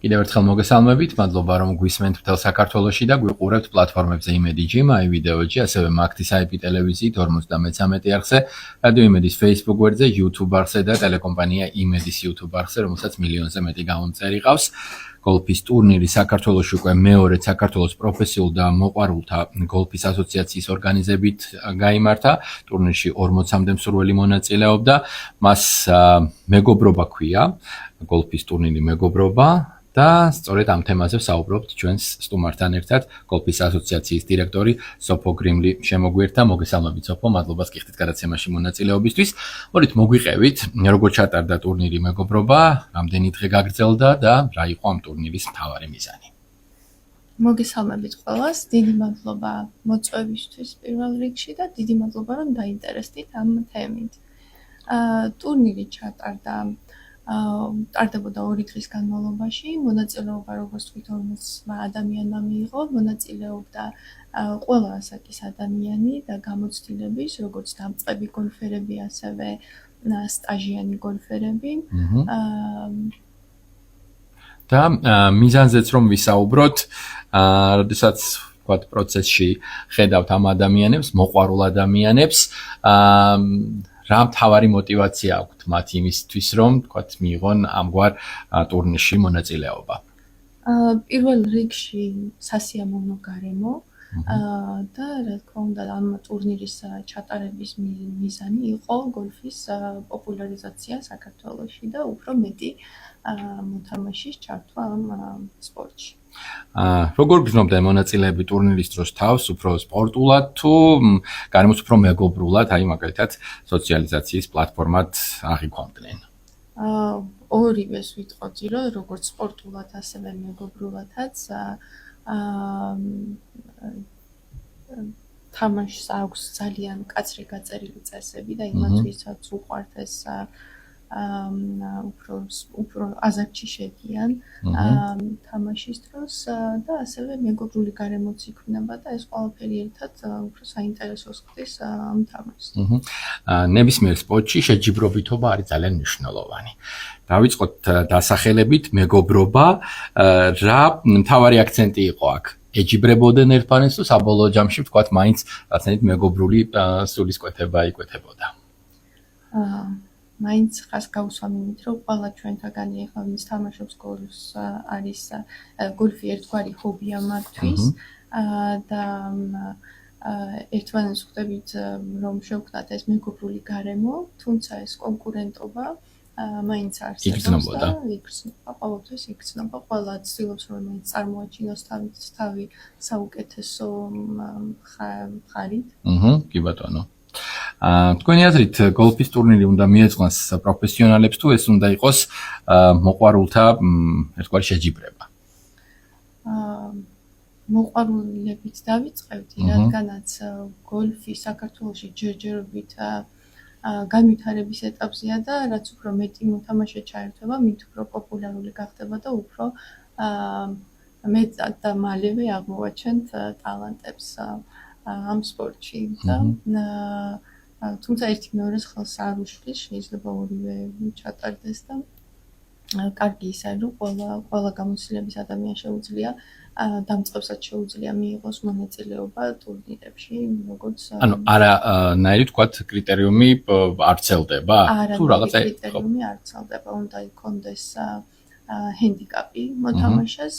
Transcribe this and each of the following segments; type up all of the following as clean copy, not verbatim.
კიდევ ერთხელ მოგესალმებით, მადლობა რომ გვისმენთ მთელ საქართველოში და გვიყურებთ პლატფორმებზე იმედი ჯი, მაი ვიდეოჯი, ასევე მაგთის IP ტელევიზიით 53 არხზე, რადიო იმედის Facebook გვერდზე, YouTube არხზე და ტელეკომპანია იმედის YouTube არხზე, რომელსაც მილიონზე მეტი გამომწერი ყავს. გოლფის ტურნირი საქართველოში უკვე მეორედ საქართველოს პროფესიულ და მოყვარულთა გოლფის ასოციაციის ორგანიზებით გაიმართა. ტურნირში 40-მდე მსურველი მონაწილეობდა. მას მეგობრობა ქვია, გოლფის ტურნირი მეგობრობა. და სწორედ ამ თემაზე ვსაუბრობთ ჩვენს სტუმართან ერთად გოლფის ასოციაციის დირექტორი სოფო გრიმლი შემოგვიერთა. მოგესალმებით სოფო, მადლობა გიხდით გადაცემაში მონაწილეობისთვის. მოდით მოგვიყევით, როგორ ჩატარდა ტურნირი მეგობრობა, რამდენი დღე გაგრძელდა და რა იყო ამ ტურნირის მთავარი მიზანი. მოგესალმებით ყველას, დიდი მადლობა მოწვევისთვის პირველ რიგში და დიდი მადლობა რომ დაინტერესდით ამ თემით. ტურნირი ჩატარდა ტარდებოდა 2 დღის განმავლობაში, მონაწილეობა როგორც თვით 40 ადამიანმა მიიღო, მონაწილეობდა ყველა ასაკის ადამიანი და გამოცდილების, როგორც დამწყები გოლფერები, ასევე სტაჟიანი გოლფერები. და მიზანზეც რომ ვისაუბროთ, როდესაც ვთქვათ პროცესში ხედავთ ამ ადამიანებს, მოყვარულ ადამიანებს, რა მთავარი мотиваცია აქვთ მათ იმისთვის, რომ თქვათ მიიღონ ამგვარ ტურნირში მონაწილეობა? პირველ რიგში სასიამოვნო გარემო და რა თქმა უნდა ამ ტურნირის ჩატარების მიზანი იყო გოლფის პოპულარიზაცია საქართველოში და უფრო მეტი მოთამაშის ჩართვა ამ სპორტში. როგორ გრძნობდა მონაწილეები ტურნირის დროს თავს, უფრო სპორტულად თუ გარემოს უფრო მეგობრულად, აი მაგალითად სოციალიზაციის პლატფორმად აღიქვამდნენ? ორივეს ვიტყოდი, რომ როგორც სპორტულად, ასევე მეგობრულადაც თამაშს აქვს ძალიან მკაცრი გაწერილი წესები და იმათ ვისაც უყვართ ეს უფრო აზარტში შედიან თამაშის დროს და ასევე მეგობრული გარემოც იქმნება და ეს ყველაფერი ერთად უფრო საინტერესოს ხდის ამ თამაშს. ნებისმიერ სპორტში შეჯიბრობითობა არის ძალიან მნიშვნელოვანი. დავიწყოთ დასახელებით მეგობრობა, რა მთავარი აქცენტი იყო აქ? ეჯიბრებოდნენ ერთმანეთს თუ საბოლოო ჯამში ვთქვათ მაინც რაღაცნაირად მეგობრული სულისკვეთება იკვეთებოდა? მაინც ხას გავუსვამ იმით, რომ ყველა ჩვენთაგანი ახლა ვინც თამაშობს გოლფს არის გოლფი ერთგვარი ჰობია მათთვის და ერთმანეთს ხვდებით რომ შევქმნათ ეს მეგობრული გარემო, თუმცა ეს კონკურენტობა მაინც არსებობს და ყოველთვის იგრძნობა. ყველა ცდილობს რომ მაინც წარმოაჩინოს თავი საუკეთესო მხარით. კი ბატონო. თქვენი აზრით გოლფის ტურნირი უნდა მიეძღვნას პროფესიონალებს თუ ეს უნდა იყოს მოყვარულთა ერთგვარი შეჯიბრება? მოყვარულებით დავიწყებდი, რადგანაც გოლფი საქართველოში ჯერჯერობით განვითარების ეტაპზეა და რაც უფრო მეტი მოთამაშე ჩაერთვება, მით უფრო პოპულარული გახდება და უფრო მეტად და მალევე აღმოვაჩენთ ტალანტებს ამ სპორტში და თუმცა ერთი მეორეს ხელს არ უშლის, შეიძლება ორივე ჩატარდეს და კარგი ის არის, რომ ყველა გამოცდილების ადამიანს შეუძლია დამწყებსაც შეუძლია მიიღოს მონაწილეობა ტურნირებში, როგორც ანუ არანაირი თქვათ კრიტერიუმი არ ვრცელდება? თუ რაღაცა კრიტერიუმი არ ვრცელდება, უნდა იქონდეს ჰენდიკაპი მოთამაშეს,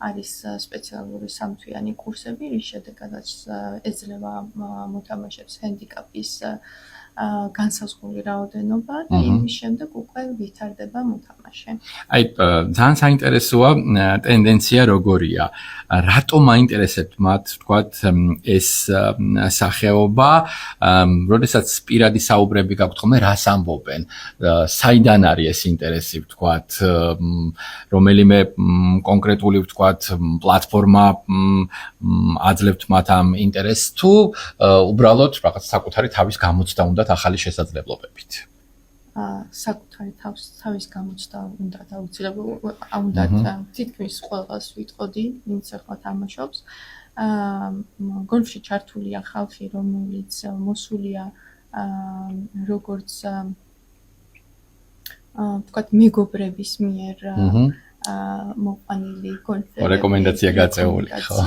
არის სპეციალური სამთვიანი კურსები, რის შედეგადაც ეძლევა მოთამაშებს ჰენდიკაპის განსაზღვრული რაოდენობა და იმის შემდეგ უკვე ვითარდება მოთამაშე. აი ძალიან საინტერესოა ტენდენცია როგორია. რატომ აინტერესებთ მათ თქვათ ეს სახეობა, როდესაც პირადი საუბრები გაქვთ ხოლმე რას ამბობენ? საიდან არის ეს ინტერესი ვთქვათ? რომელიმე კონკრეტული ვთქვათ პლატფორმა აძლევთ მათ ამ ინტერესს თუ უბრალოდ რაღაც საკუთარი თავის გამოცდა უნდა ახალი შესაძლებლობებით? საკუთარი თავის გამოცდა უნდა აუცილებლად თითქმის ყველას ვიტყოდი, ვინც ახლა თამაშობს. გოლფში ჩართულია ხალხი, რომელიც მოსულია როგორც ვთქვათ მეგობრების მიერ მოყვანილი გოლფერები რეკომენდაცია გაწეული ხო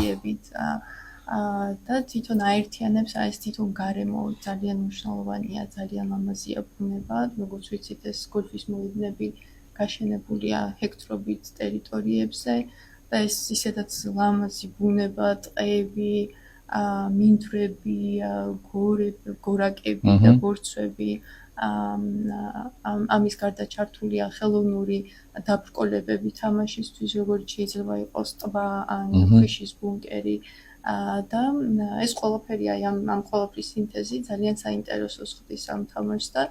და თვითონ აერთიანებს ეს თვითონ გარემო ძალიან მნიშვნელოვანია ძალიან ლამაზია ბუნება როგორც ვიცით ეს გოლფის მოედნები გაშენებულია ჰექტრობით ტერიტორიებზე და ეს ისედაც ლამაზი ბუნება ტყეები მინდვრები გორაკები და ბორცვები ამის გარდა ჩართულია ხელოვნური დაბრკოლებები თამაშისთვის როგორც შეიძლება იყოს ტბა ან ქვიშის ბუნკერი და ეს ყველაფერი აი ამ ყველაფრის სინთეზი ძალიან საინტერესოს ხდის ამ თამაშს და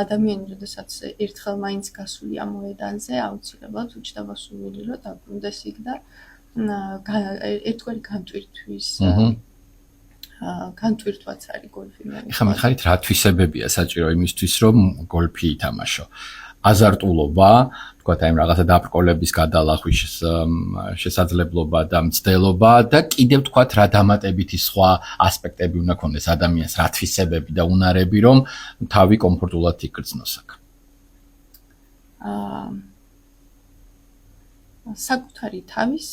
ადამიანი როდესაც ერთხელ მაინც გასულია მოედანზე აუცილებლად უჩნდება სურვილი რომ დაბრუნდეს იქ და ერთგვარი განტვირთვის განტვირთვაც არის გოლფი მე. ხა მიხარით რა თვისებებია საჭირო იმისთვის რომ გოლფი ითამაშო? აზარტულობა, თქვათ აი რაღაცა დაბრკოლების გადალახვის შესაძლებლობა და მცდელობა და კიდევ თქვათ რა დამატებითი სხვა ასპექტები უნდა ქონდეს ადამიანს, რა თვისებები და უნარები რომ თავი კომფორტულად იგრძნოს აქ. საკუთარი თავის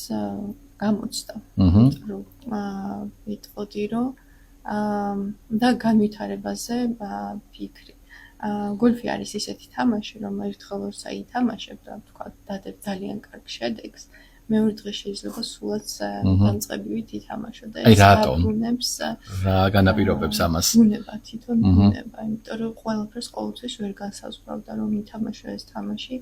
გამოცდა. ვიტყოდი რომ და განვითარებაზე ფიქრი. გოლფი არის ისეთი თამაში, რომ ერთხელ როცა ითამაშებ და თქვა დადებ ძალიან კარგ შედეგს, მეორე დღეს შეიძლება სულაც დამწყებივით ითამაშო და ეს დაბრუნებს რა განაპირობებს ამას? ბუნება თვითონ ბუნება, იმიტომ რომ ყველაფერს ყოველთვის ვერ განსაზღვრავდა რომ ითამაშო ეს თამაში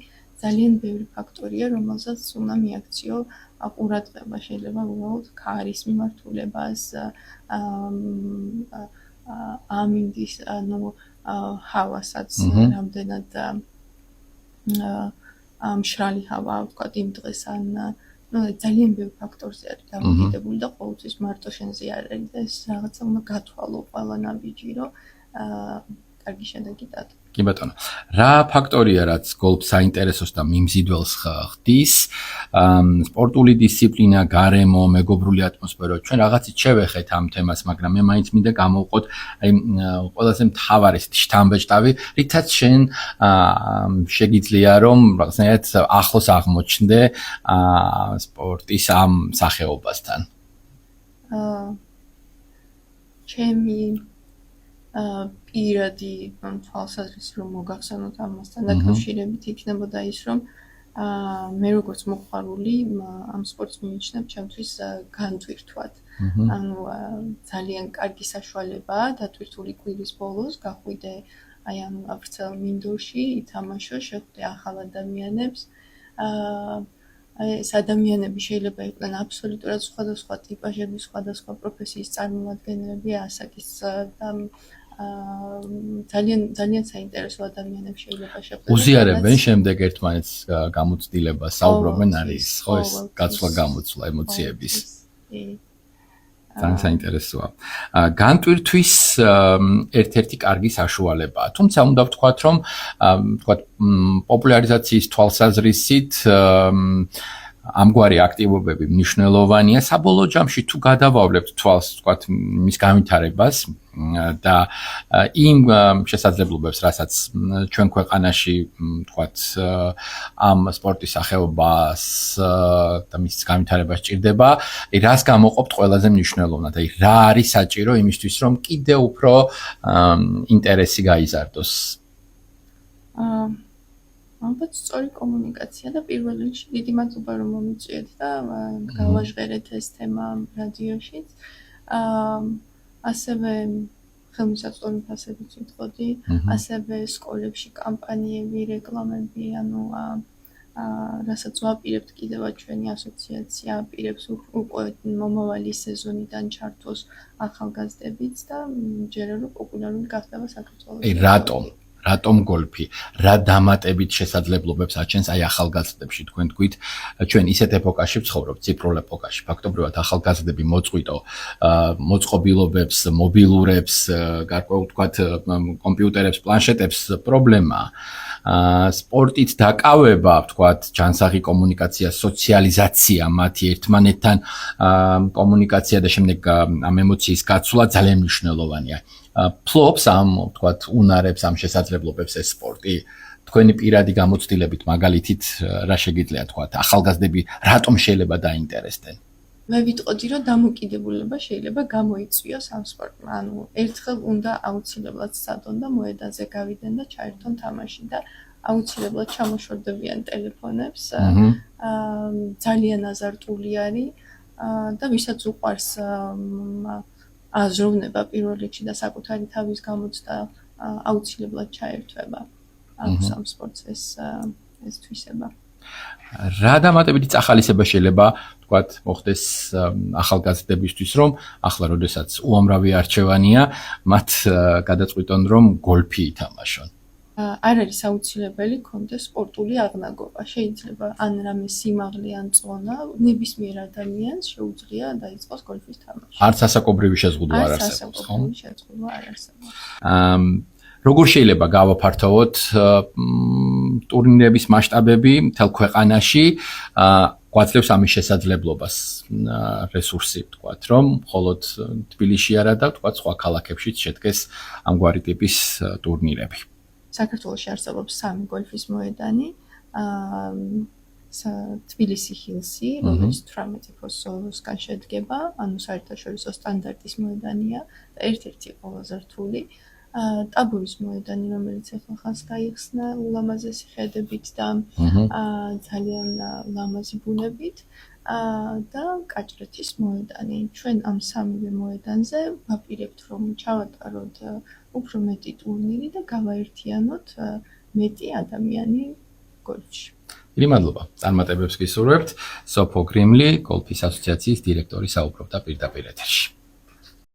ძალიან ბევრი ფაქტორია, რომელსაც უნდა მიაქციო ყურადღება, შეიძლება უბრალოდ ქარის მიმართულებას, ამინდის, ანუ ჰავასაც რამდენად მშრალი ჰავა, ვთქვათ, იმ დღეს ან ძალიან ბევრი ფაქტორზე არის დამოკიდებული და ყოველთვის მარტო შენზე არ არის და ეს რაღაცა უნდა გათვალო ყველა ნაბიჯი, რომ კარგი შედეგი დადო. კი ბატონო. რა ფაქტორია რაც გოლფს საინტერესოს და მიმზიდველს ხდის? სპორტული დისციპლინა, გარემო, მეგობრული ატმოსფერო. ჩვენ რაღაცით შევეხეთ ამ თემას, მაგრამ მე მაინც მინდა გამოვყოთ აი ყველაზე მთავარი შთამბეჭდავი, რითაც შენ შეგიძლია რომ რაღაცნაირად ახლოს აღმოჩნდე სპორტის ამ სახეობასთან. ჩემი პირადი თვალსაზრისი რომ მოგახსენოთ ამასთან დაკავშირებით იქნებოდა ის რომ მე როგორც მოყვარული ამ სპორტს მიიჩნევ ჩემთვის განტვირთვად. ანუ ძალიან კარგი საშუალებაა დატვირთული კვირის ბოლოს გახვიდე აი ამ ვრცელ მინდორში, ითამაშო, შეხვდე ახალ ადამიანებს. ეს ადამიანები შეიძლება იყვნენ აბსოლუტურად სხვადასხვა ტიპაჟების, სხვადასხვა პროფესიის წარმომადგენლები, ასაკის და ძალიან საინტერესო ადამიანებს შეიძლება შეხვდე. უზიარებენ შემდეგ ერთმანეთს გამოცდილებას, საუბრობენ არის ხო ეს გაცვლა-გამოცვლა ემოციების. ძალიან საინტერესოა. განტვირთვის ერთ-ერთი კარგი საშუალებაა. თუმცა უნდა ვთქვათ, რომ ვთქვათ პოპულარიზაციის თვალსაზრისით ამგვარი აქტივობები მნიშვნელოვანია. საბოლოო ჯამში თუ გადავავლებთ თვალს, ვთქვათ, მის განვითარებას და იმ შესაძლებლობებს, რასაც ჩვენ ქვეყანაში, ვთქვათ, ამ სპორტის სახეობას და მის განვითარებას ჭირდება, რას გამოყოფთ ყველაზე მნიშვნელოვნად? აი, რა არის საჭირო იმისთვის, რომ კიდევ უფრო ინტერესი გაიზარდოს? ალბათ სწორი კომუნიკაცია და პირველ რიგში დიდი მადლობა რომ მომიწვიეთ და გავაჟღერეთ ეს თემა რადიოშიც. ასევე ხელმისაწვდომი ფასებით ვიტყოდი, ასევე სკოლებში კამპანიები, რეკლამები, ანუ რასაც ვაპირებთ კიდევაც ჩვენი ასოციაცია აპირებს უკვე მომავალი სეზონიდან ჩართოს ახალგაზრდებიც და ჯერა რომ პოპულარული გახდება საქართველოში. რატომ გოლფი? რა დამატებით შესაძლებლობებს აჩენს აი ახალგაზრდებში? თქვენ თქვით, ჩვენ ისეთ ეპოქაში ვცხოვრობთ, ციფრულ ეპოქაში. ფაქტობრივად ახალგაზრდები მოწყვიტო მოწყობილობებს, მობილურებს, გარკვეულ თქვათ კომპიუტერებს, პლანშეტებს პრობლემაა. სპორტით დაკავება, ვთქვათ, ჯანსაღი კომუნიკაცია, სოციალიზაცია, მათი ერთმანეთთან კომუნიკაცია და შემდეგ ამ ემოციის გაცვლა ძალიან მნიშვნელოვანია. ფლობს ამ, ვთქვათ, უნარებს, ამ შესაძლებლობებს ეს სპორტი თქვენი პირადი გამოცდილებით მაგალითით რა შეგიძლია თქვა ახალგაზრდები რატომ შეიძლება დაინტერესდნენ? მე ვიტყოდი რომ დამოკიდებულება შეიძლება გამოიწვიოს ამ სპორტმა. ანუ ერთხელ უნდა აუცილებლად სადონ და მოედანზე გავიდნენ და ჩაერთონ თამაში და აუცილებლად ჩამოშორდებიან ტელეფონებს. ძალიან აზარტული არის და ვისაც უყვარს აზროვნება პირველ რიგში და საკუთარი თავის გამოცდა აუცილებლად ჩაერთვება ამ სპორტს ეს თვისება. რა დამატებითი წახალისება შეიძლება თქვათ მოხდეს ახალგაზრდებისთვის რომ ახლა როდესაც უამრავი არჩევანია მათ გადაწყვიტონ რომ გოლფი ითამაშონ? არ არის აუცილებელი კონდეს სპორტული აღნაგობა. შეიძლება ან რამე სიმაღლე ან წონა ნებისმიერ ადამიანს შეუძლია დაიწყოს გოლფის თამაში. არც ასაკობრივი შეზღუდვა არ არსებობს, ხო? ასაკობრივი შეზღუდვა არ არსებობს. როგორ შეიძლება გავაფართოვოთ ტურნირების მასშტაბები მთელ ქვეყანაში? გვაძლევს ამის შესაძლებლობას რესურსი, თქვათ, რომ მხოლოდ თბილისში არა და თქვათ სხვა ქალაქებშიც შედგეს ამგვარი ტიპის ტურნირები. საქართველოში არსებობს 3 გოლფის მოედანი. თბილისი ჰილსი, რომელიც 18 ფოსლოსგან შედგება, ანუ საერთაშორისო სტანდარტის მოედანია და ერთ-ერთი ყველაზე რთული. ტაბურის მოედანი, რომელიც ახლა ხანს გაიხსნა ულამაზესი ხედებით და ძალიან ლამაზი ბუნებით და კაჭრეთის მოედანი. ჩვენ ამ 3-ვე მოედანზე ვაპირებთ, რომ ჩავატაროთ უფრო მეტი ტურნირი და გავაერთიანოთ მეტი ადამიანი გოლფში. დიდი მადლობა. წარმატებებს გისურვებთ. სოფო გრიმლი, გოლფის ასოციაციის დირექტორი საუბრობდა პირდაპირ ეთერში.